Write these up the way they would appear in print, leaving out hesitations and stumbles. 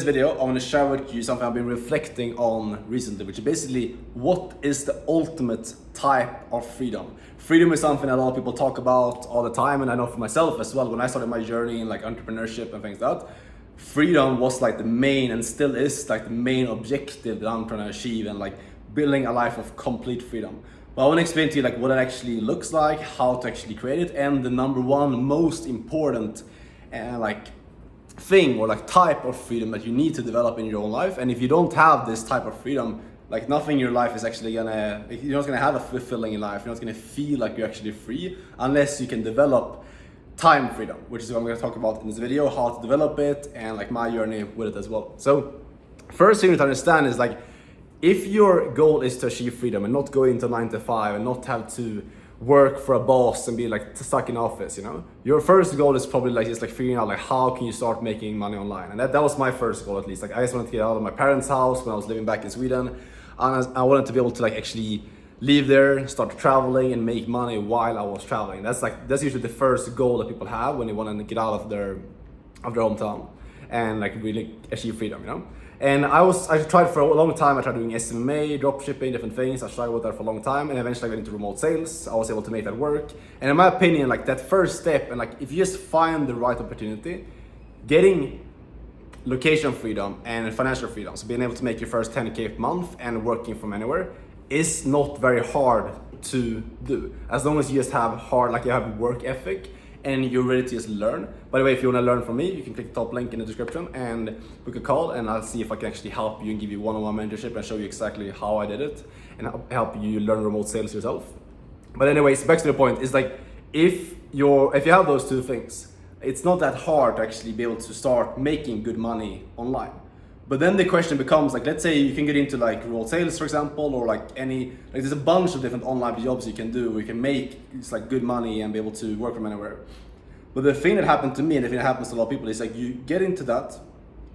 This video, I want to share with you something I've been reflecting on recently, which is basically what is the ultimate type of freedom. Freedom is something that a lot of people talk about all the time, and I know for myself as well, when I started my journey in like entrepreneurship and things like that, freedom was like the main and still is like the main objective that I'm trying to achieve, and like building a life of complete freedom. But I want to explain to you like what it actually looks like, how to actually create it, and the number one most important thing or like type of freedom that you need to develop in your own life. And if you don't have this type of freedom, like nothing in your life is actually you're not gonna have a fulfilling life. You're not gonna feel like you're actually free unless you can develop time freedom, which is what I'm gonna talk about in this video, how to develop it and like my journey with it as well. So first thing to understand is like, if your goal is to achieve freedom and not go into 9 to 5 and not have to work for a boss and be like stuck in office, you know, your first goal is probably like just like figuring out like how can you start making money online. And that was my first goal, at least. Like I just wanted to get out of my parents' house when I was living back in Sweden, and I wanted to be able to like actually live there, start traveling and make money while I was traveling. That's usually the first goal that people have when they want to get out of their hometown and like really achieve freedom, you know. And I tried for a long time. I tried doing SMA, dropshipping, different things. I struggled with that for a long time, and eventually I got into remote sales. I was able to make that work. And in my opinion, like that first step, and like if you just find the right opportunity, getting location freedom and financial freedom, so being able to make your first 10K a month and working from anywhere, is not very hard to do, as long as you just have you have work ethic and you're ready to just learn. By the way, if you want to learn from me, you can click the top link in the description and book a call, and I'll see if I can actually help you and give you one-on-one mentorship and show you exactly how I did it and help you learn remote sales yourself. But anyways, back to the point, is like if you have those two things, it's not that hard to actually be able to start making good money online. But then the question becomes like, let's say you can get into like remote sales, for example, or like there's a bunch of different online jobs you can do where you can make like good money and be able to work from anywhere. But the thing that happened to me, and the thing that happens to a lot of people, is like you get into that,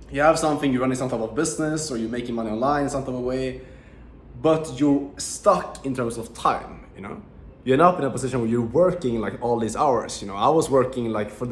you have something, you're running some type of business or you're making money online in some type of way, but you're stuck in terms of time, you know? You end up in a position where you're working like all these hours, you know? I was working like for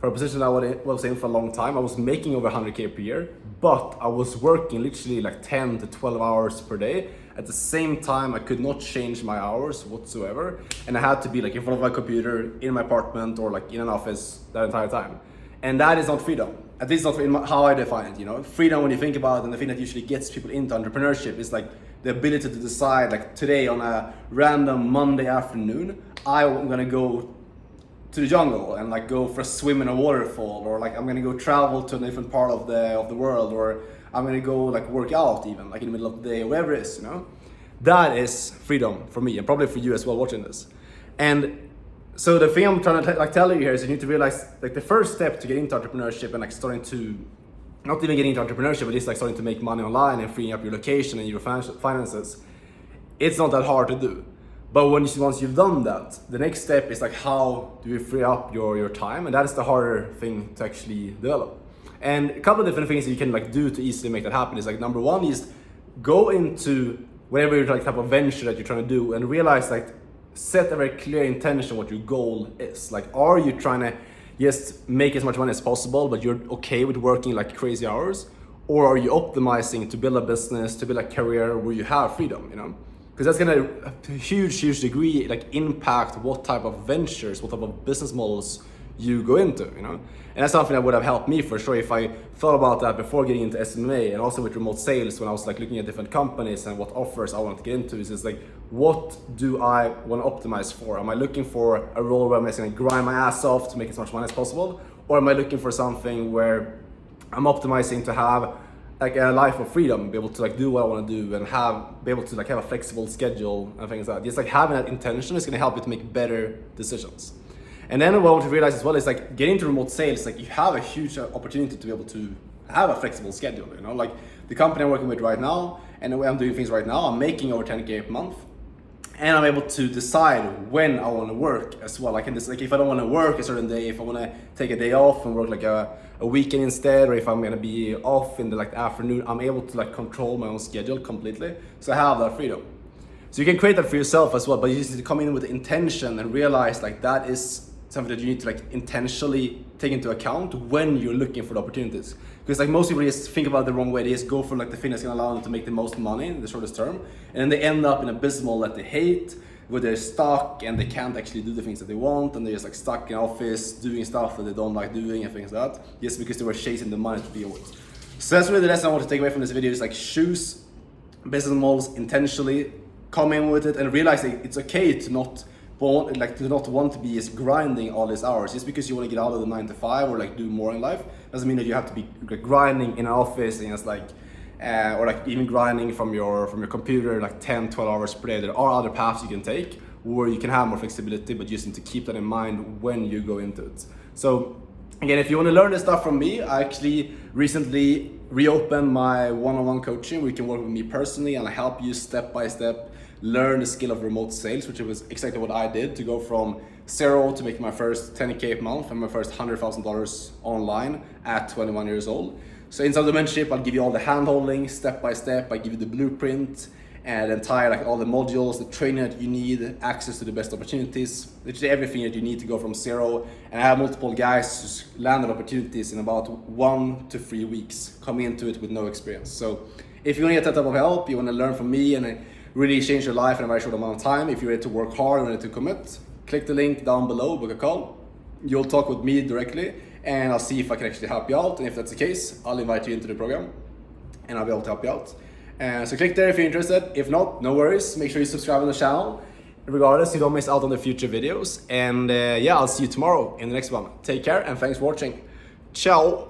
a position that I was in for a long time. I was making over 100K per year, but I was working literally like 10 to 12 hours per day. At the same time, I could not change my hours whatsoever. And I had to be like in front of my computer, in my apartment, or like in an office that entire time. And that is not freedom. At least not in how I define it, you know? Freedom, when you think about it, and the thing that usually gets people into entrepreneurship is like the ability to decide, like today on a random Monday afternoon, I'm gonna go to the jungle and like go for a swim in a waterfall, or like I'm gonna go travel to a different part of the world, or I'm gonna go like work out even like in the middle of the day, or whatever it is, you know. That is freedom for me, and probably for you as well watching this. And so the thing I'm trying to tell you here is you need to realize like the first step to get into entrepreneurship and like starting to not even getting into entrepreneurship, but it's like starting to make money online and freeing up your location and your finances. It's not that hard to do. But once you've done that, the next step is like, how do you free up your time? And that is the harder thing to actually develop. And a couple of different things that you can like do to easily make that happen is like, number one is go into whatever your like type of venture that you're trying to do and realize like, set a very clear intention what your goal is. Like, are you trying to just make as much money as possible, but you're okay with working like crazy hours? Or are you optimizing to build a business, to build a career where you have freedom, you know? Because that's gonna a huge degree like impact what type of ventures, what type of business models you go into, you know? And that's something that would have helped me for sure if I thought about that before getting into SMA, and also with remote sales when I was like looking at different companies and what offers I wanted to get into. Is just like, what do I want to optimize for? Am I looking for a role where I'm just gonna grind my ass off to make as much money as possible? Or am I looking for something where I'm optimizing to have like a life of freedom, be able to like do what I want to do and be able to like have a flexible schedule and things like that. Just like having that intention is going to help you to make better decisions. And then what I want to realize as well is like getting into remote sales, like you have a huge opportunity to be able to have a flexible schedule, you know, like the company I'm working with right now and the way I'm doing things right now, I'm making over 10K a month. And I'm able to decide when I want to work as well. I can just like, if I don't want to work a certain day, if I want to take a day off and work like a weekend instead, or if I'm gonna be off in the like afternoon, I'm able to like control my own schedule completely. So I have that freedom. So you can create that for yourself as well, but you just need to come in with the intention and realize like that is something that you need to like intentionally take into account when you're looking for the opportunities. Because like most people just think about it the wrong way. They just go for like the thing that's gonna allow them to make the most money in the shortest term, and then they end up in a business model that they hate, where they're stuck and they can't actually do the things that they want, and they're just like stuck in office doing stuff that they don't like doing and things like that, just because they were chasing the money to begin with. So that's really the lesson I want to take away from this video, is like choose business models intentionally, come in with it, and realize that it's okay to not want to be just grinding all these hours. Just because you want to get out of the 9 to 5 or like do more in life doesn't mean that you have to be grinding in an office and it's like or like even grinding from your computer like 10-12 hours per day. There are other paths you can take where you can have more flexibility, but you just need to keep that in mind when you go into it. So again, if you want to learn this stuff from me, I actually recently reopened my one-on-one coaching where you can work with me personally and I help you step by step learn the skill of remote sales, which was exactly what I did to go from 0 to make my first 10K a month and my first $100,000 online at 21 years old. So inside the mentorship, I'll give you all the hand-holding step by step. I give you the blueprint and the entire, like all the modules, the training that you need, access to the best opportunities, literally everything that you need to go from 0. And I have multiple guys who landed opportunities in about 1 to 3 weeks, coming into it with no experience. So if you want to get that type of help, you want to learn from me and really change your life in a very short amount of time, if you're ready to work hard and ready to commit, click the link down below, book a call. You'll talk with me directly and I'll see if I can actually help you out. And if that's the case, I'll invite you into the program and I'll be able to help you out. So click there if you're interested. If not, no worries. Make sure you subscribe on the channel. Regardless, you don't miss out on the future videos. And yeah, I'll see you tomorrow in the next one. Take care and thanks for watching. Ciao.